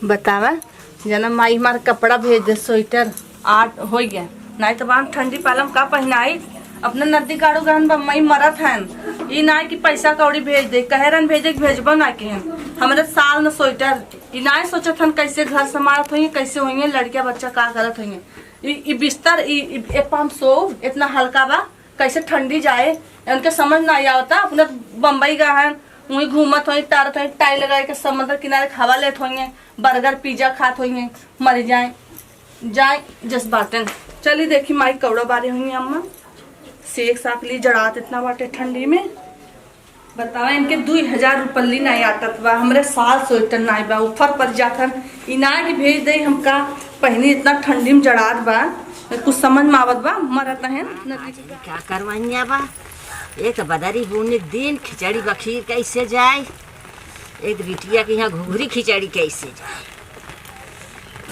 बतावा जना माई हमार कपड़ा भेज दे, स्वेटर आठ हो गया नहीं तो बाहर ठंडी पालम का पहनाई अपने नदी काड़ू गहन मई मरत हैं। ई ना कि पैसा कौड़ी भेज दे, कहरन भेजे भेजबो ना के हमारे साल न स्वेटर ई ना सोचत हन कैसे घर संभालत होइए, कैसे होइए लड़किया बच्चा का करत होइए। ई बिस्तर ई पाम सो इतना हल्का बा, कैसे ठंडी जाए उनके समझ ना आवता। अपने बम्बई गहन वही घूमत हुई टारत हुई, टाई लगा के समुद्र किनारे खावा लेत होइए, बर्गर पिज्जा खात होइए, मर जाए जाए जस बाटन। चली देखी माई कौड़ा बारे हुई अम्मा सेक साकली जड़ात इतना बाटे ठंडी में। बतावा इनके 2000 रुपये नहीं आटत बा, हमरे साल स्वेटर नहीं बा, ऊपर पर जाकर इना की भेज दे हमका पहनी इतना ठंडी में जड़ात बा, कुछ समझ में आवत बा मरत है क्या करवाइया बा। एक बदरी बुनी दिन खिचड़ी बखीर कैसे जाए, एक बिटिया के यहाँ घुघरी खिचड़ी कैसे जाए।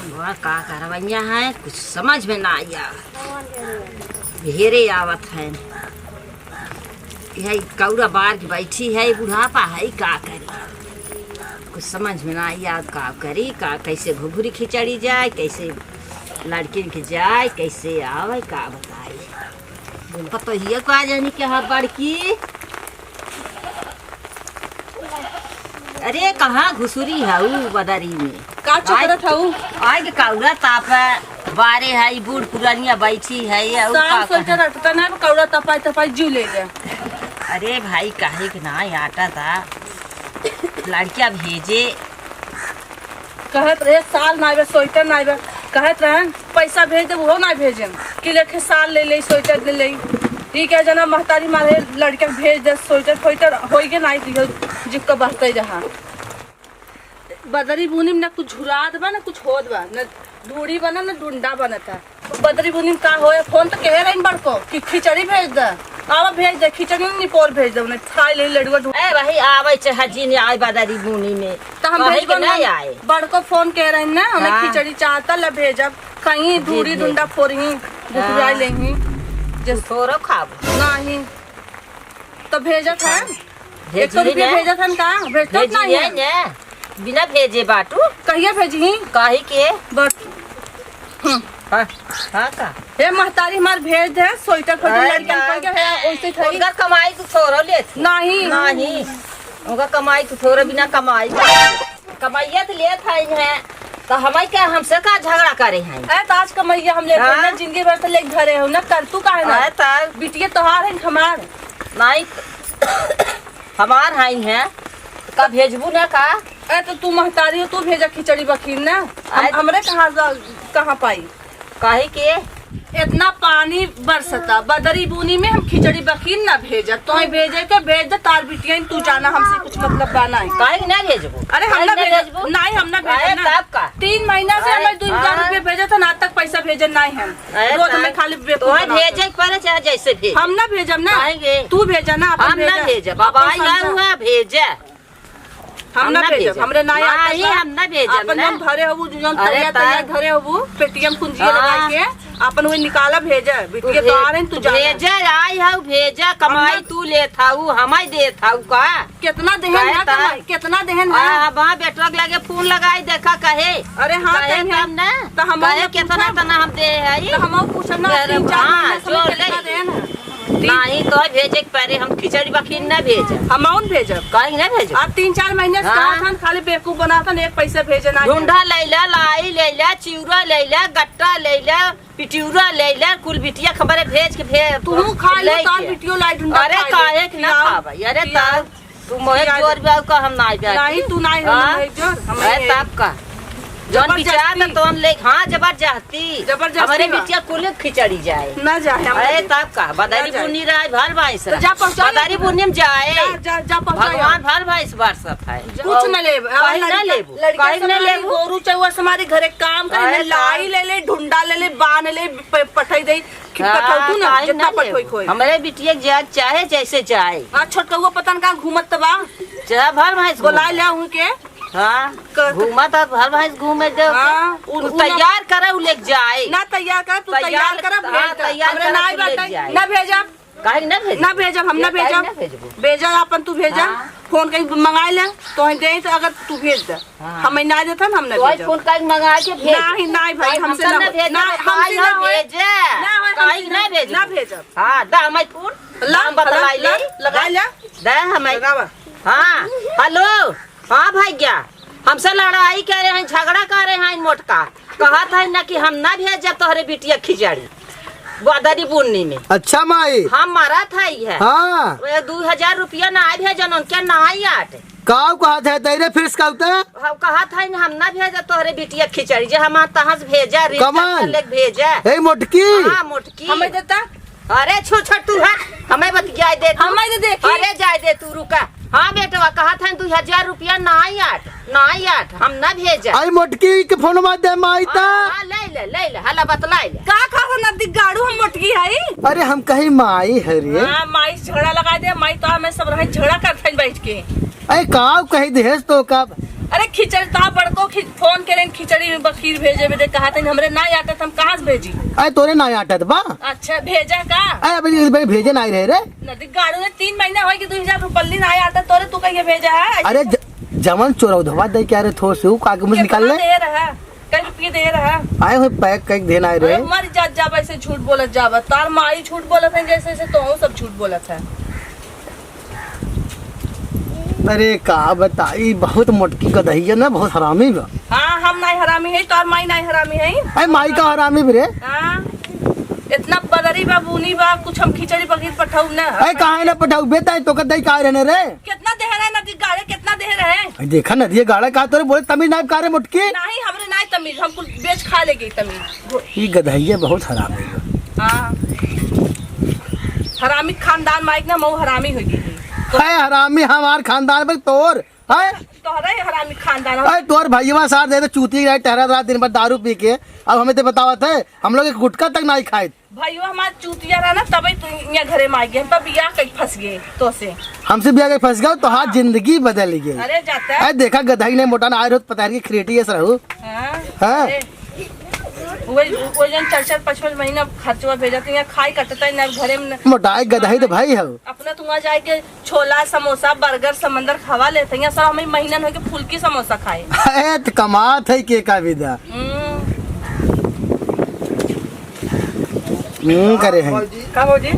वह का करवैया है कुछ समझ में ना आया, घेरे आवत है। यह कौड़ा बार की बैठी है, बुढ़ापा है का करी कुछ समझ में ना आया। का करी का कैसे घुघरी खिचड़ी जाए, कैसे लड़की के जाए, कैसे आवे का बताई। पता ही का जानी क्या बड़की। अरे कहाँ घुसुरी है बदरी में का चकरत हूँ आगे कौड़ा ताप बारे है, बूढ़ पुरानिया बैठी है। स्वेटर हटता ना कौड़ा तपाई तपाई जू ले गया। अरे भाई काहे के ना आटा था लड़किया भेजे कहत रहे साल ना आवे स्वेटर ना आवे, कहत रहे पैसा भेज दे वो ना भेजे कि लेके साल ले ले स्वेटर ले ले। ठीक है जना महतारी मारे लड़के भेज दे स्वेटर स्वेटर होइगे ना जिक्का बहते जहाँ बदरी बुनी में ना कुछ झुरात बा ना कुछ होत बा, न धूड़ी बना ना डुंडा बनता। बदरी बुनी में का होए फोन तो कहे रही बड़को कि खिचड़ी भेज दे, आवा भेज दे खिचड़ी नहीं पोल भेज दे उन्हें खाई ले लड़ुआ। ए भाई आवे चाहे जी ने आए बदरी बुनी में तो हम भेज नहीं आए। बड़को फोन कह रहे ना उन्हें खिचड़ी चाहता ला भेजब, कहीं धूड़ी डुंडा फोड़ी गुटराई लेही जिस थोड़ा खाबो नहीं तो भेजत है। 100 रुपया भेजत हन का भेजत नहीं है बिना भेजे बाटू कहिया भेजी काहे के बस। हाँ का हे महतारी हमार भेज दे स्वेटर फोटर लड़कियन पर के है ओइसे थई उनका कमाई तो थोड़ा ले नहीं नहीं उनका कमाई तो थोड़ा बिना कमाई कमाइया तो ले थाई है तो हमारे क्या हमसे का झगड़ा करे हैं। ए ताज कमैया हम ले ना जिंदगी भर से ले घरे हो ना कर तू काहे ना त बिटिया तोहार है हमार नहीं हमार हाई है का भेजबू ना का। ए तो तू महतारी हो तू भेजा खिचड़ी बखीर ना हमरे कहाँ पाई काहे के इतना पानी बरसता बदरी बुनी में हम खिचड़ी बखीर ना भेजा तो भेजे के भेज दे तार बिटिया तू जाना हमसे कुछ मतलब बाना है काहे ना भेजबू। अरे हम ना भेजबू नहीं हम ना भेजे ना तब का 3 महीना से हमें 2000 रुपया भेजा था ना तक पैसा भेजे नहीं हम रोज हमें खाली तो भेजे पर चाहे जैसे भेज हम ना भेजब ना तू भेजा ना हम ना भेजे बाबा हुआ भेजे हम ना भेजब हमरे नहीं हम ना भेजब अपन हम घरे होबू जन तैयार घरे होबू पेटीएम कुंजी लगा के अपन वो निकाला भेजा बिटिया तो आ रहे तू जा भेजा आई हऊ भेजा कमाई तू ले थाऊ हमाई दे थाऊ का कितना देहन है कितना देहन है वहाँ बेटवा के लगे फोन लगाई देखा कहे। अरे हाँ हम ना तो हम कितना तना हम दे है हम पूछब ना 3-4 देहन नहीं तो भेजे पहले हम खिचड़ी बखीर ना भेजे हम भेजब कहीं ना भेजो अब 3-4 महीने से खाली बेवकूफ बनाता एक पैसा भेजे ना ढूंढा लैला लाई लैला चिउरा लैला गट्टा लैला पिटियूरा लैला कुल बिटिया खबरे भेज के भेज तू खा ले तार बिटियो लाई ढूंढा। अरे काहे कि ना खाबा अरे तब तू मोहे जोर ब्याह का हम नहीं तू नहीं हम जोर अरे तब का जौन बिचार में तो हम ले हाँ जबरदस्ती हमारे बिटिया कुल खिचड़ी जाए ना जाए अरे तब का बदारी बुनी रहा भर भाई से बदारी बुनी में जाए भगवान भर भाई से बरसत है कुछ न ले गोरू चौवा से हमारे घरे काम करे लाई ले ले ढूंढा ले ले बान ले पठाई दे हमारे बिटिया जाए चाहे जैसे जाए छोटका पता न कहाँ घूमत बा चाहे भर भाई बोला ले उनके हाँ घूमा था भर भाई घूमे दे तैयार करे लेके जाए ना तैयार कर तू तैयार कर तैयार ना भेजा काहे ना भेज ना भेजब हम ना भेजब भेजा अपन तू भेजा हाँ। फोन कहीं मंगा ले तो दे तो अगर तू भेज दे हाँ। हम ना देता हम ना तो भेजब फोन काहे मंगा के भेज नहीं नहीं भाई हमसे ना भेज ना हमसे ना भेजे काहे ना भेज ना भेजब हां दा हमार फोन नाम बतलाई ले लगा ले दे हमार लगावा हाँ हेलो हाँ भैया हमसे लड़ाई कर रहे हैं झगड़ा कर रहे हैं मोटका कहा था ना कि हम ना भेजब तोहरे बिटिया खिचड़ी बदरी बुन्नी में। अच्छा माई हम मारा था है हाँ 2000 रुपया ना आए भेजन उनके ना आई आट काव कहा था तेरे फिर कहते हम कहा था ना हम ना भेजा तोहरे बिटिया खिचड़ी जे हम तहाँ से भेजा कमल। लेके भेजा ए मोटकी हाँ मोटकी हमें देता अरे छोड़ तू हट हमें बतिया दे तू। हमें तो देखी अरे जाए दे तू रुका हाँ बेटवा कहा था 2000 रुपया ना आई आट हम ना भेजा आई मोटकी के फोन में दे माई ता हाँ, ले ले हला बतलाई ले का खा नदी गाड़ू हम मोटकी है अरे हम कहीं माई है रे हां माई झगड़ा लगा दे माई तो हमें सब रहे झगड़ा करते हैं बैठ के अरे काव कहीं देस तो कब अरे खिचड़ी ता बड़को फोन करे खिचड़ी में बखीर भेजे दे कहा था हमरे ना आता हम कहां से भेजी अरे तोरे ना आटत बा अच्छा भेजा का अरे अभी भेजे नहीं रहे रे नदी गाड़ू ने 3 महीना हो कि 2000 रुपया ना आता तोरे तू कहीं भेजा है अरे जमन चोरौधवा दे क्या रे थोड़ से कागज मुझे निकाल ले दे रहा कई रुपये दे रहा आए हुए पैक कहीं देना है रे मर जा ऐसे झूठ बोलत जावा तार माई झूठ बोलत है जैसे जैसे तो सब झूठ बोलत है अरे का बताई बहुत मोटकी गदही है ना बहुत हरामी बा हाँ हम नहीं हरामी है तार माई नहीं हरामी है अरे माई का हरामी भी रे हाँ इतना बदरी बा बुनी बा कुछ हम खिचड़ी बखीर पठाऊ ना अरे काहे ना पठाऊ बेटा तो कदई का रहने रे कितना देह रहा है नदी गाड़े कितना देह रहे अरे देखा ना ये गाड़ा का तोरे बोले तमिल नाइब का रे मोटकी नहीं हमरे नहीं तमीज हमको बेच खा लेगी तमीज ये गदही बहुत हरामी बा हाँ हरामी खानदान माइक ना मऊ हरामी होगी है हरामी हमार खानदान पर तोर है तोहरा ही हरामी खानदान अरे तोर भैया साथ दे तो चूती रहे टहरा रहा दिन भर दारू पी के अब हमें तो बतावत है हम लोग एक गुटका तक नहीं खाए भाइयों हमारा चूतिया रहा ना तभी तू यहाँ घरे में आ गए हम तो बियाह कहीं फंस गए तो से हमसे भी आगे फंस गया तो हाथ जिंदगी बदल गई अरे जाता है अरे देखा गदही ने मोटा ना आए रोज पता है खरेटी है सर हाँ। वो जन 4-5 महीना खर्चवा भेजा तो यहाँ खाई कटता है ना घरे में मोटाई गदही तो भाई है अपना तुम जाए के छोला समोसा बर्गर समंदर खवा लेते हैं सब हमें महीना हो के फुल्की समोसा खाए तो कमात है के का विदा करे हैं का भौजी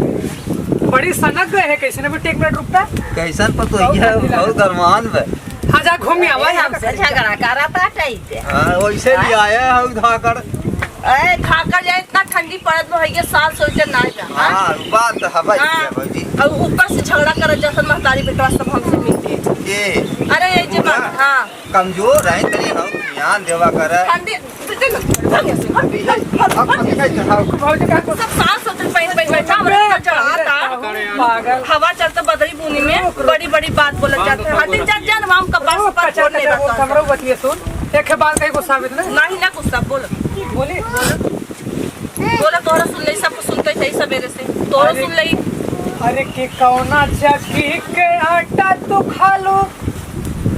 बड़ी सनक गए है कैसे ना बेटे 1 मिनट रुकता कैसन पतो ये बहुत अरमान बे हाँ जा घूम आवा हमसे झगड़ा करा था हां वैसे भी आया है धाकड़ अरे खाकर जाए इतना ठंडी पड़त में है साल सोचकर ना जा हां बात तो हवा हाँ। है भौजी और ऊपर से झगड़ा कर जैसे महतारी बेटवा सब हमसे मिलती है ये अरे ये जे बात हाँ कमजोर है तनी हम ध्यान देवा करे ठंडी भौजी का सब साल सोचकर पहन बैठा हमरा चढ़ाता पागल हवा चलता बदरी बुनी में बड़ी बड़ी बात बोलत जाते हैं हटिन जा जान हम कपास पर छोड़ नहीं वो रहता कमरो बतिए सुन एक बार कहीं गुस्सा में ना नहीं ना गुस्सा बोल बोली बोला तोहरा सुन ले सब सुनते थे सवेरे से तोहरा सुन ले अरे के कौना चक्की के आटा तू खा लो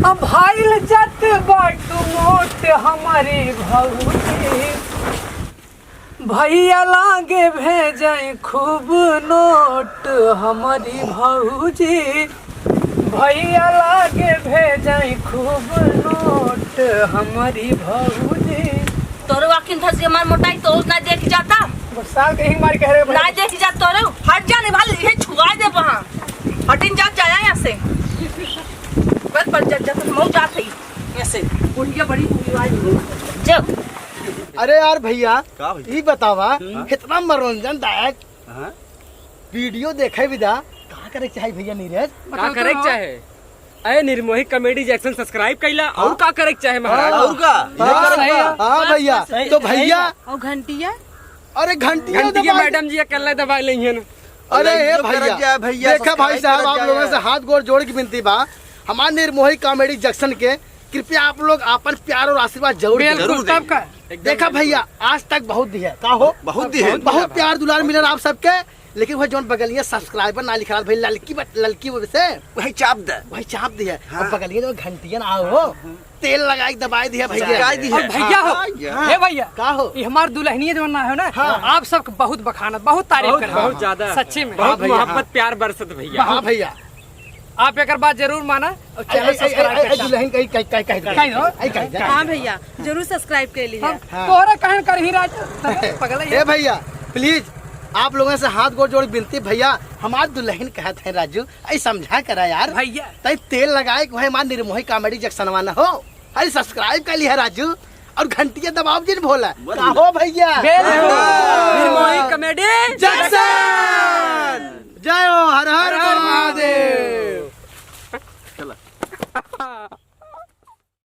अब भाईल जात बाटू मोट हमारी भौजी भैया लागे भेजे खूब नोट हमारी भौजी भैया लागे भेजे खूब नोट हमारी भौजी तोरो आखिन धस के मार मोटाई तो ना देख जाता साल के ही मार कह रहे ना देख जा तोरो हट जा नहीं भाल ये छुआ दे वहां हटिन जा जाया यहां से पर जा तो मौ जात है ऐसे बुढ़िया बड़ी हुई आई जो अरे यार भैया का भैया? ये बतावा कितना मनोरंजन दायक हां वीडियो देखे विदा कहाँ करे चाहिए भैया नीरज का करे के चाहे अरे निर्मोही कॉमेडी जैक्सन सब्सक्राइब कैला और का करे के चाहे महाराज और का हाँ भैया तो भैया और घंटिया अरे घंटिया घंटी के मैडम जी कल दबा लेंगे अरे हे जो करत भैया जाए भैया, देखा भाई सब्सक्राइब साहब करत आप लोगों जाए। से हाथ गोड़ जोड़ की विनती बा हमारे निर्मोही कॉमेडी जंक्शन के कृपया आप लोग अपन प्यार और आशीर्वाद जरूर दें। बिल्कुल तब का देखा भैया आज तक बहुत दिया का हो बहुत दी है बहुत प्यार दुलार मिलर आप सबके लेकिन वही जोन बगलिया सब्सक्राइबर ना लिखा भाई लड़की वो से वही चाप दे वही चाप दिया और बगलिया जो घंटिया ना आओ तेल लगा के दबाई दिया भैया। और भैया हो, हाँ। हे भैया का हो? ये हमार दुल्हनिया जमाना है ना, हाँ। आप सबके बहुत बखानत, बहुत तारीफ बहुत कर बहुत ज्यादा सच्चे में। बहुत भैया, मोहब्बत प्यार बरसत भैया। हाँ भैया। आप एक बात जरूर माना और चैनल ऐ सब्सक्राइब कर दुल्हन कहीं कहीं कहीं कहीं दो। कहीं हाँ भैया जरूर सब्सक्राइब कर लीजिए। तोहरा कहन कर ही राज पगला ए भैया प्लीज आप लोगों से हाथ गोड़ जोड़ विनती भैया, हमार दुल्हन कहते हैं राजू, ऐ समझा करा यार भैया। तई तेल लगाए को है हमार निर्मोही कॉमेडी जंक्शन वाला हो, अरे सब्सक्राइब कर लिया राजू और घंटिया दबाव जिन भोला का हो भैया। बिल्कुल। Nirmohi comedy junction.